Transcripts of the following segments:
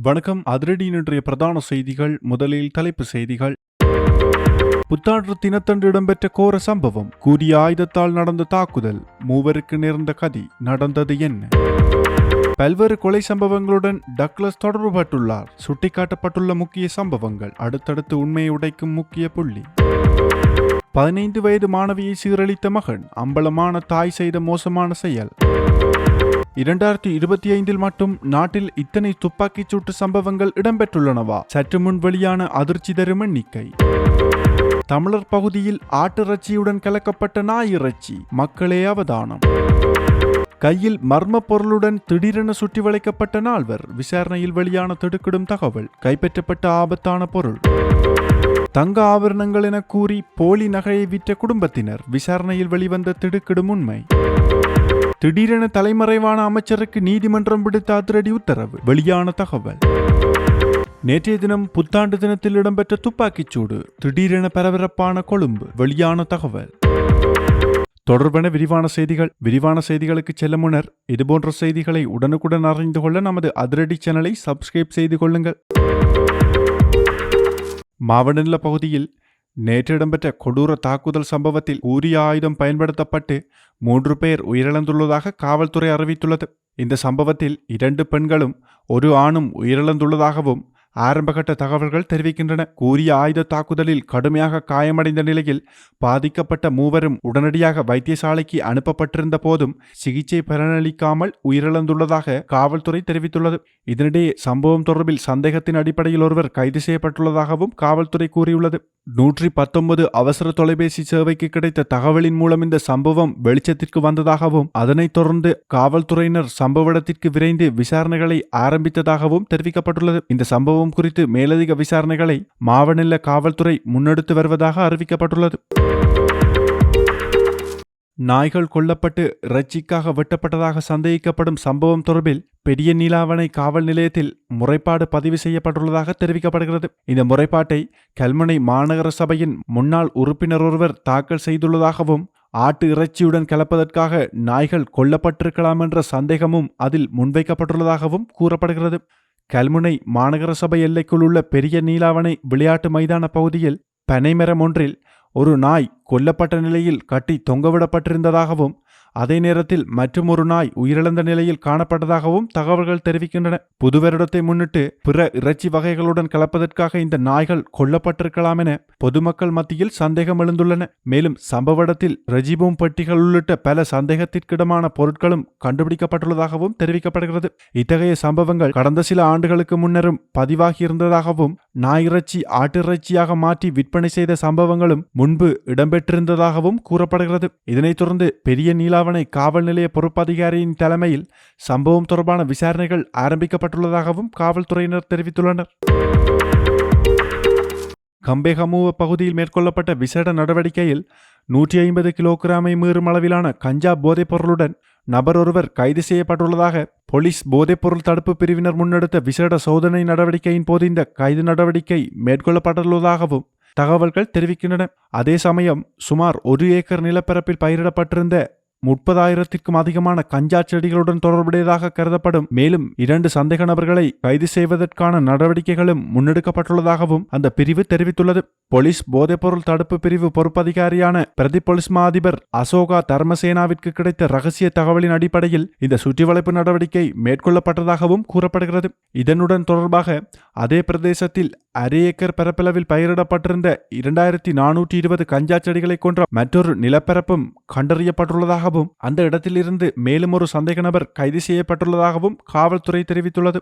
வணக்கம். அதிரடியின் இன்றைய பிரதான செய்திகள். முதலில் தலைப்பு செய்திகள். புத்தாண்டு தினத்தன்று இடம்பெற்ற கோர சம்பவம். கூறிய ஆயுதத்தால் நடந்த தாக்குதல். மூவருக்கு நேர்ந்த கதி. நடந்தது என்ன? பல்வேறு கொலை சம்பவங்களுடன் டக்ளஸ் தொடர்புபட்டுள்ளார். சுட்டிக்காட்டப்பட்டுள்ள முக்கிய சம்பவங்கள். அடுத்தடுத்து உண்மையை உடைக்கும் முக்கிய புள்ளி. 15 வயது மாணவியை சீரழித்த மகன். அம்பலமான தாய் செய்த மோசமான செயல். 2025 மட்டும் நாட்டில் இத்தனை துப்பாக்கிச் சூட்டு சம்பவங்கள் இடம்பெற்றுள்ளனவா? சற்று முன் வெளியான அதிர்ச்சி தரும் எண்ணிக்கை. தமிழர் பகுதியில் ஆட்டிறைச்சியுடன் கலக்கப்பட்ட நாய் இறைச்சி. மக்களே அவதானம். கையில் மர்ம பொருளுடன் திடீரென சுற்றி வளைக்கப்பட்ட நால்வர். விசாரணையில் வெளியான திடுக்கிடும் தகவல். கைப்பற்றப்பட்ட ஆபத்தான பொருள். தங்க ஆபரணங்கள் என கூறி போலி நகையை விற்ற குடும்பத்தினர். விசாரணையில் வெளிவந்த திடுக்கிடும் உண்மை. திடீரென தலைமறைவான அமைச்சருக்கு நீதிமன்றம் விடுத்த அதிரடி உத்தரவு. வெளியான தகவல். நேற்றைய தினம் புத்தாண்டு தினத்தில் இடம்பெற்ற துப்பாக்கிச்சூடு. திடீரென பரபரப்பான கொழும்பு. வெளியான தகவல். தொடர்பான விரிவான செய்திகள். விரிவான செய்திகளுக்கு செல்ல முன்னர் இதுபோன்ற செய்திகளை உடனுக்குடன் அறிந்து கொள்ள நமது அதிரடி சேனலை சப்ஸ்கிரைப் செய்து கொள்ளுங்கள். மாவனல்ல பகுதியில் நேற்று இடம்பெற்ற கொடூர தாக்குதல் சம்பவத்தில் உரிய ஆயுதம் பயன்படுத்தப்பட்டு 3 பேர் உயிரிழந்துள்ளதாக காவல்துறை அறிவித்துள்ளது. இந்த சம்பவத்தில் 2 பெண்களும் 1 ஆணும் உயிரிழந்துள்ளதாகவும் ஆரம்பகட்ட தகவல்கள் தெரிவிக்கின்றன. கூறிய ஆயுத தாக்குதலில் கடுமையாக காயமடைந்த நிலையில் பாதிக்கப்பட்ட மூவரும் உடனடியாக வைத்தியசாலைக்கு அனுப்பப்பட்டிருந்த போதும் சிகிச்சை பலனளிக்காமல் உயிரிழந்துள்ளதாக காவல்துறை தெரிவித்துள்ளது. இதனிடையே சம்பவம் தொடர்பில் சந்தேகத்தின் அடிப்படையில் ஒருவர் கைது செய்யப்பட்டுள்ளதாகவும் காவல்துறை கூறியுள்ளது. 119 அவசர தொலைபேசி சேவைக்கு கிடைத்த தகவலின் மூலம் இந்த சம்பவம் வெளிச்சத்திற்கு வந்ததாகவும் அதனைத் தொடர்ந்து காவல்துறையினர் சம்பவ இடத்திற்கு விரைந்து விசாரணைகளை ஆரம்பித்ததாகவும் தெரிவிக்கப்பட்டுள்ளது. இந்த சம்பவம் குறித்து மேலதிக விசாரணைகளை மாவனல்ல காவல்துறை முன்னெடுத்து வருவதாக அறிவிக்கப்பட்டுள்ளது. நாய்கள் கொல்லப்பட்டு இறைச்சிக்காக வெட்டப்பட்டதாக சந்தேகிக்கப்படும் சம்பவம் தொடர்பில் பெரிய நீலாவணை காவல் நிலையத்தில் முறைப்பாடு பதிவு செய்யப்பட்டுள்ளதாக தெரிவிக்கப்படுகிறது. இந்த முறைப்பாட்டை கல்முனை மாநகர சபையின் முன்னாள் உறுப்பினர் ஒருவர் தாக்கல் செய்துள்ளதாகவும் ஆட்டு இறைச்சியுடன் கலப்பதற்காக நாய்கள் கொல்லப்பட்டிருக்கலாம் என்ற சந்தேகமும் அதில் முன்வைக்கப்பட்டுள்ளதாகவும் கூறப்படுகிறது. கல்முனை மாநகர சபை எல்லைக்குள் உள்ள பெரிய நீலாவணை விளையாட்டு மைதான பகுதியில் பனைமரம் ஒன்றில் ஒரு நாய் கொல்லப்பட்ட நிலையில் கட்டி தொங்கவிடப்பட்டிருந்ததாகவும் அதே நேரத்தில் மற்றொரு நாய் உயிரிழந்த நிலையில் காணப்பட்டதாகவும் தகவல்கள் தெரிவிக்கின்றன. புது வருடத்தை முன்னிட்டு பிற இறைச்சி வகைகளுடன் கலப்பதற்காக இந்த நாய்கள் கொல்லப்பட்டிருக்கலாம் என பொதுமக்கள் மத்தியில் சந்தேகம் எழுந்துள்ளன. மேலும் சம்பவ இடத்தில் ரெஜிபூம் பெட்டிகள் உள்ளிட்ட பல சந்தேகத்திற்கிடமான பொருட்களும் கண்டுபிடிக்கப்பட்டுள்ளதாகவும் தெரிவிக்கப்படுகிறது. இத்தகைய சம்பவங்கள் கடந்த சில ஆண்டுகளுக்கு முன்னரும் பதிவாகியிருந்ததாகவும் நாய் இறைச்சி ஆட்டிறைச்சியாக மாற்றி விற்பனை செய்த சம்பவங்களும் முன்பு இடம்பெற்றிருந்ததாகவும் கூறப்படுகிறது. இதனைத் தொடர்ந்து பெரிய நீலாவணை காவல் நிலைய பொறுப்பதிகாரியின் தலைமையில் சம்பவம் தொடர்பான விசாரணைகள் ஆரம்பிக்கப்பட்டுள்ளதாகவும் காவல்துறையினர் தெரிவித்துள்ளனர். கம்பேகமுவ பகுதியில் மேற்கொள்ளப்பட்ட விசேட நடவடிக்கையில் 150 கிலோகிராமை மீறும் அளவிலான கஞ்சா போதைப்பொருளுடன் நபர் ஒருவர் கைது செய்யப்பட்டுள்ளதாக போலீஸ் போதைப்பொருள் தடுப்பு பிரிவினர் முன்னெடுத்த விசேட சோதனை நடவடிக்கையின் போது இந்த கைது நடவடிக்கை மேற்கொள்ளப்பட்டுள்ளதாகவும் தகவல்கள் தெரிவிக்கின்றன. அதே சமயம் சுமார் 1 ஏக்கர் நிலப்பரப்பில் பயிரிடப்பட்டிருந்த 30,000க்கும் அதிகமான கஞ்சா செடிகளுடன் தொடர்புடையதாக கருதப்படும் மேலும் 2 சந்தேக நபர்களை கைது செய்வதற்கான நடவடிக்கைகளும் முன்னெடுக்கப்பட்டுள்ளதாகவும் அந்த பிரிவு தெரிவித்துள்ளது. போலீஸ் போதைப்பொருள் தடுப்பு பிரிவு பொறுப்பதிகாரியான பிரதி போலீஸ் மா அதிபர் அசோகா தர்மசேனாவிற்கு கிடைத்த ரகசிய தகவலின் அடிப்படையில் இந்த சுற்றிவளைப்பு நடவடிக்கை மேற்கொள்ளப்பட்டதாகவும் கூறப்படுகிறது. இதனுடன் தொடர்பாக அதே பிரதேசத்தில் 1/2 ஏக்கர் பரப்பளவில் பயிரிடப்பட்டிருந்த 2420 கஞ்சா செடிகளை கொன்ற மற்றொரு நிலப்பரப்பும் கண்டறியப்பட்டுள்ளதாகவும் அந்த இடத்திலிருந்து மேலும் ஒரு சந்தேக நபர் கைது செய்யப்பட்டுள்ளதாகவும் காவல்துறை தெரிவித்துள்ளது.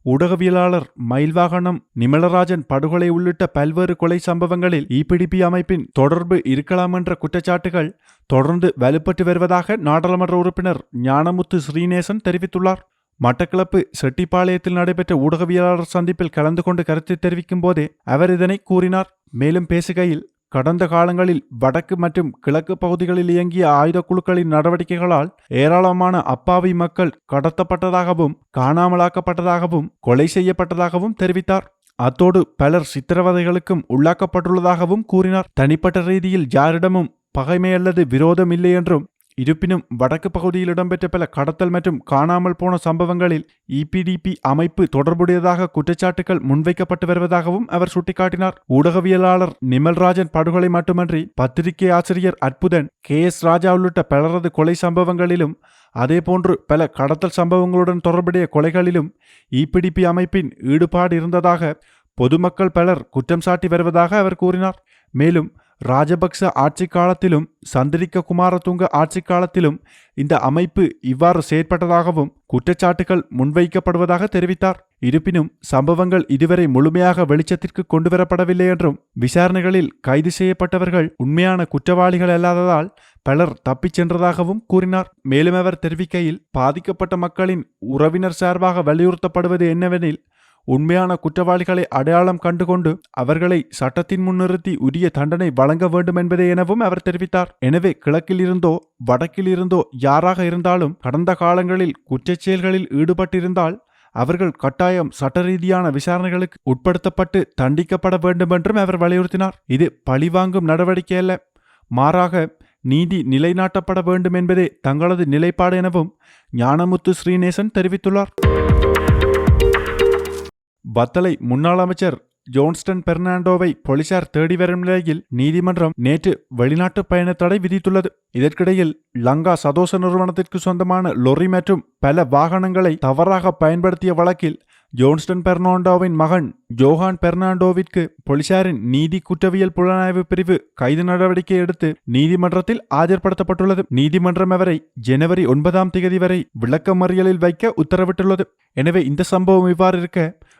ஊடகவியலாளர் மயில்வாகனம் நிமலராஜன் படுகொலை உள்ளிட்ட பல்வேறு கொலை சம்பவங்களில் இபிடிபி அமைப்பின் தொடர்பு இருக்கலாம் என்ற குற்றச்சாட்டுகள் தொடர்ந்து வலுப்பட்டு வருவதாக நாடாளுமன்ற உறுப்பினர் ஞானமுத்து ஸ்ரீநேசன் தெரிவித்துள்ளார். மட்டக்களப்பு செட்டிப்பாளையத்தில் நடைபெற்ற ஊடகவியலாளர் சந்திப்பில் கலந்து கொண்டு கருத்து தெரிவிக்கும் போதே அவர் இதனை கூறினார். மேலும் பேசுகையில் கடந்த காலங்களில் வடக்கு மற்றும் கிழக்கு பகுதிகளில் இயங்கிய ஆயுத குழுக்களின் நடவடிக்கைகளால் ஏராளமான அப்பாவி மக்கள் கடத்தப்பட்டதாகவும் காணாமலாக்கப்பட்டதாகவும் கொலை செய்யப்பட்டதாகவும் தெரிவித்தார். அத்தோடு பலர் சித்திரவதைகளுக்கும் உள்ளாக்கப்பட்டுள்ளதாகவும் கூறினார். தனிப்பட்ட ரீதியில் யாரிடமும் பகைமை அல்லது விரோதம் இல்லை என்றும் இருப்பினும் வடக்கு பகுதியில் இடம்பெற்ற பல கடத்தல் மற்றும் காணாமல் போன சம்பவங்களில் EPDP அமைப்பு தொடர்புடையதாக குற்றச்சாட்டுகள் முன்வைக்கப்பட்டு வருவதாகவும் அவர் சுட்டிக்காட்டினார். ஊடகவியலாளர் நிமல்ராஜன் படுகொலை மட்டுமன்றி பத்திரிகை ஆசிரியர் அற்புதன், KS ராஜா உள்ளிட்ட பலரது கொலை சம்பவங்களிலும் அதேபோன்று பல கடத்தல் சம்பவங்களுடன் தொடர்புடைய கொலைகளிலும் EPDP அமைப்பின் ஈடுபாடு இருந்ததாக பொதுமக்கள் பலர் குற்றம் சாட்டி வருவதாக அவர் கூறினார். மேலும் ராஜபக்ச ஆட்சி காலத்திலும் சந்திரிக்க குமாரதுங்க ஆட்சி காலத்திலும் இந்த அமைப்பு இவ்வாறு செயற்பட்டதாகவும் குற்றச்சாட்டுகள் முன்வைக்கப்படுவதாக தெரிவித்தார். இருப்பினும் சம்பவங்கள் இதுவரை முழுமையாக வெளிச்சத்திற்கு கொண்டுவரப்படவில்லை என்றும் விசாரணைகளில் கைது செய்யப்பட்டவர்கள் உண்மையான குற்றவாளிகள் அல்லாததால் பலர் தப்பிச் சென்றதாகவும் கூறினார். மேலும் அவர் தெரிவிக்கையில், பாதிக்கப்பட்ட மக்களின் உறவினர் சார்பாக வலியுறுத்தப்படுவது என்னவெனில், உண்மையான குற்றவாளிகளை அடையாளம் கண்டுகொண்டு அவர்களை சட்டத்தின் முன்னிறுத்தி உரிய தண்டனை வழங்க வேண்டும் என்பதே எனவும் அவர் தெரிவித்தார். எனவே கிழக்கில் இருந்தோ வடக்கில் இருந்தோ யாராக இருந்தாலும் கடந்த காலங்களில் குற்றச் செயல்களில் ஈடுபட்டிருந்தால் அவர்கள் கட்டாயம் சட்டரீதியான விசாரணைகளுக்கு உட்படுத்தப்பட்டு தண்டிக்கப்பட வேண்டும் என்றும் அவர் வலியுறுத்தினார். இது பழிவாங்கும் நடவடிக்கை அல்ல, மாறாக நீதி நிலைநாட்டப்பட வேண்டும் என்பதே தங்களது நிலைப்பாடு எனவும் ஞானமுத்து ஸ்ரீநேசன் தெரிவித்துள்ளார். வத்தளை முன்னாள் அமைச்சர் ஜோன்ஸ்டன் பெர்னாண்டோவை போலீசார் தேடி வரும் நிலையில் நீதிமன்றம் நேற்று வெளிநாட்டு பயண தடை விதித்துள்ளது. இதற்கிடையில் லங்கா சதோச நிறுவனத்திற்கு சொந்தமான லொரி மற்றும் பல வாகனங்களை தவறாக பயன்படுத்திய வழக்கில் ஜோன்ஸ்டன் பெர்னாண்டோவின் மகன் ஜோஹான் பெர்னாண்டோவிற்கு போலீசாரின் நீதி குற்றவியல் புலனாய்வு பிரிவு கைது நடவடிக்கை எடுத்து நீதிமன்றத்தில் ஆஜர்படுத்தப்பட்டுள்ளது. நீதிமன்றம் அவரை ஜனவரி 9 வரை விளக்கமறியலில் வைக்க உத்தரவிட்டுள்ளது. எனவே இந்த சம்பவம் இவ்வாறு இருக்க,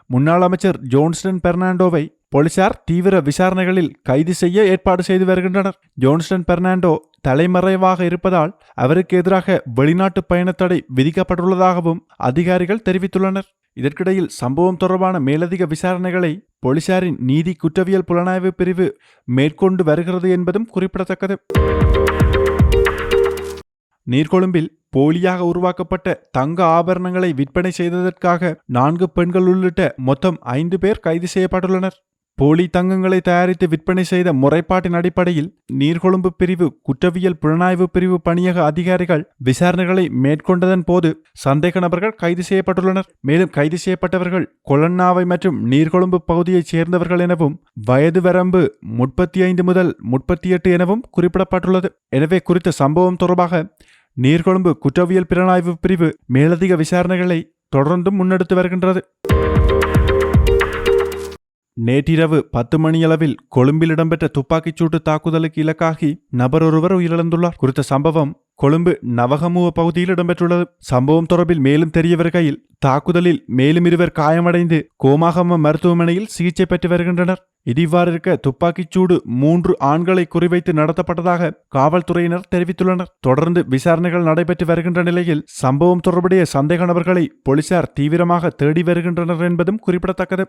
முன்னாள் அமைச்சர் ஜோன்ஸ்டன் பெர்னாண்டோவை போலீசார் தீவிர விசாரணைகளில் கைது செய்ய ஏற்பாடு செய்து வருகின்றனர். ஜோன்ஸ்டன் பெர்னாண்டோ தலைமறைவாக இருப்பதால் அவருக்கு எதிராக வெளிநாட்டு பயணத்தடை விதிக்கப்பட்டுள்ளதாகவும் அதிகாரிகள் தெரிவித்துள்ளனர். இதற்கிடையில் சம்பவம் தொடர்பான மேலதிக விசாரணைகளை போலீசாரின் நீதி குற்றவியல் புலனாய்வு பிரிவு மேற்கொண்டு வருகிறது என்பதும் குறிப்பிடத்தக்கது. நீர்கொழும்பில் போலியாக உருவாக்கப்பட்ட தங்க ஆபரணங்களை விற்பனை செய்ததற்காக 4 பெண்கள் உள்ளிட்ட மொத்தம் 5 பேர் கைது செய்யப்பட்டுள்ளனர். போலி தங்கங்களை தயாரித்து விற்பனை செய்த முறைப்பாட்டின் அடிப்படையில் நீர்கொழும்பு பிரிவு குற்றவியல் புலனாய்வு பிரிவு பணியக அதிகாரிகள் விசாரணைகளை மேற்கொண்டதன் போது சந்தேக நபர்கள் கைது செய்யப்பட்டுள்ளனர். மேலும் கைது செய்யப்பட்டவர்கள் கொலன்னாவை மற்றும் நீர்கொழும்பு பகுதியைச் சேர்ந்தவர்கள் எனவும் வயது வரம்பு 35 முதல் 38 எனவும் குறிப்பிடப்பட்டுள்ளது. எனவே குறித்த சம்பவம் தொடர்பாக நீர்கொழும்பு குற்றவியல் புலனாய்வு பிரிவு மேலதிக விசாரணைகளை தொடர்ந்து முன்னெடுத்து வருகின்றது. நேற்றிரவு 10 மணியளவில் கொழும்பில் இடம்பெற்ற துப்பாக்கிச்சூட்டு தாக்குதலுக்கு இலக்காகி நபர் ஒருவர் உயிரிழந்துள்ளார். குறித்த சம்பவம் கொழும்பு நவகமுவ பகுதியில் இடம்பெற்றுள்ளது. சம்பவம் தொடர்பில் மேலும் தெரிய வருகையில், தாக்குதலில் மேலும் 2 காயமடைந்து கோமாகம மருத்துவமனையில் சிகிச்சை பெற்று வருகின்றனர். இவ்வாறு இருக்க துப்பாக்கிச்சூடு 3 ஆண்களை குறிவைத்து நடத்தப்பட்டதாக காவல்துறையினர் தெரிவித்துள்ளனர். தொடர்ந்து விசாரணைகள் நடைபெற்று வருகின்ற நிலையில் சம்பவம் தொடர்புடைய சந்தேக நபர்களை போலீசார் தீவிரமாக தேடி வருகின்றனர் என்பதும் குறிப்பிடத்தக்கது.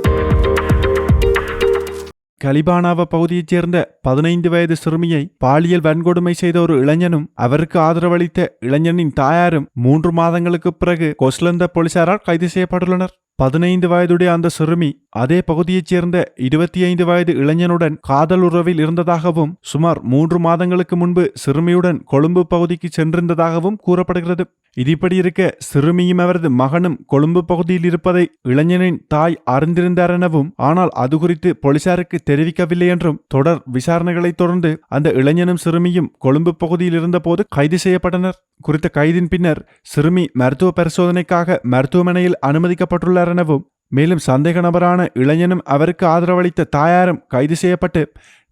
கலிபானாவ பகுதியைச் சேர்ந்த 15 வயது சிறுமியை பாலியல் வன்கொடுமை செய்த ஒரு இளைஞனும் அவருக்கு ஆதரவளித்த இளைஞனின் தாயாரும் 3 மாதங்களுக்கு பிறகு கொஸ்லந்த போலீசாரால் கைது செய்யப்பட்டுள்ளனர். 15 வயதுடைய அந்த சிறுமி அதே பகுதியைச் சேர்ந்த 25 வயது இளைஞனுடன் காதல் உறவில் இருந்ததாகவும் சுமார் 3 மாதங்களுக்கு முன்பு சிறுமியுடன் கொழும்பு பகுதிக்கு சென்றிருந்ததாகவும் கூறப்படுகிறது. இப்படி இருக்க சிறுமியும் அவரது மகனும் கொழும்பு பகுதியில் இருப்பதை இளைஞனின் தாய் அறிந்திருந்தார் எனவும், ஆனால் அது குறித்து போலீசாருக்கு தெரிவிக்கவில்லை என்றும், தொடர் விசாரணைகளை தொடர்ந்து அந்த இளைஞனும் சிறுமியும் கொழும்பு பகுதியில் இருந்தபோது கைது செய்யப்பட்டனர். குறித்த கைதின் பின்னர் சிறுமி மருத்துவ பரிசோதனைக்காக மருத்துவமனையில் அனுமதிக்கப்பட்டுள்ளார் எனவும், மேலும் சந்தேக நபரான இளைஞனும் அவருக்கு ஆதரவளித்த தாயாரும் கைது செய்யப்பட்டு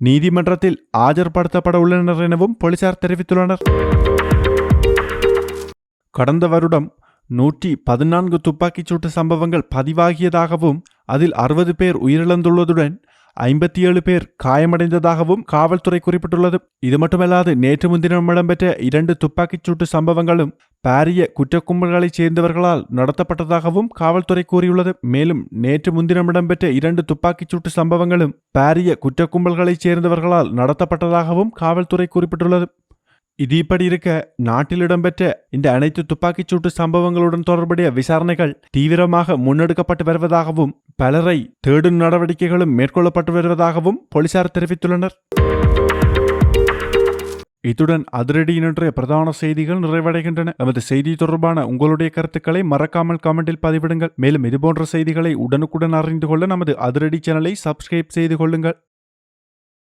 நீதிமன்றத்தில் ஆஜர்படுத்தப்பட உள்ளனர் எனவும் போலீசார் தெரிவித்துள்ளனர். கடந்த வருடம் 114 துப்பாக்கிச்சூட்டு சம்பவங்கள் பதிவாகியதாகவும் அதில் 60 பேர் உயிரிழந்துள்ளதுடன் 57 பேர் காயமடைந்ததாகவும் காவல்துறை குறிப்பிட்டுள்ளது. இது மட்டுமல்லாது நேற்று முன்தினம் இடம்பெற்ற 2 துப்பாக்கிச்சூட்டு சம்பவங்களும் பாரிய குற்றக்கும்பல்களைச் சேர்ந்தவர்களால் நடத்தப்பட்டதாகவும் காவல்துறை கூறியுள்ளது. மேலும் நேற்று முன்தினம் இடம்பெற்ற 2 துப்பாக்கிச்சூட்டு சம்பவங்களும் பாரிய குற்றக்கும்பல்களைச் சேர்ந்தவர்களால் நடத்தப்பட்டதாகவும் காவல்துறை குறிப்பிட்டுள்ளது. இது இப்படி இருக்க, நாட்டில் இடம்பெற்ற இந்த அனைத்து துப்பாக்கிச்சூட்டு சம்பவங்களுடன் தொடர்புடைய விசாரணைகள் தீவிரமாக முன்னெடுக்கப்பட்டு வருவதாகவும் பலரை தேடும் நடவடிக்கைகளும் மேற்கொள்ளப்பட்டு வருவதாகவும் போலீசார் தெரிவித்துள்ளனர். இத்துடன் அதிரடியின் இன்றைய பிரதான செய்திகள் நிறைவடைகின்றன. நமது செய்தி தொடர்பான உங்களுடைய கருத்துக்களை மறக்காமல் கமெண்டில் பதிவிடுங்கள். மேலும் இதுபோன்ற செய்திகளை உடனுக்குடன் அறிந்து கொள்ள நமது அதிரடி சேனலை சப்ஸ்கிரைப் செய்து கொள்ளுங்கள்.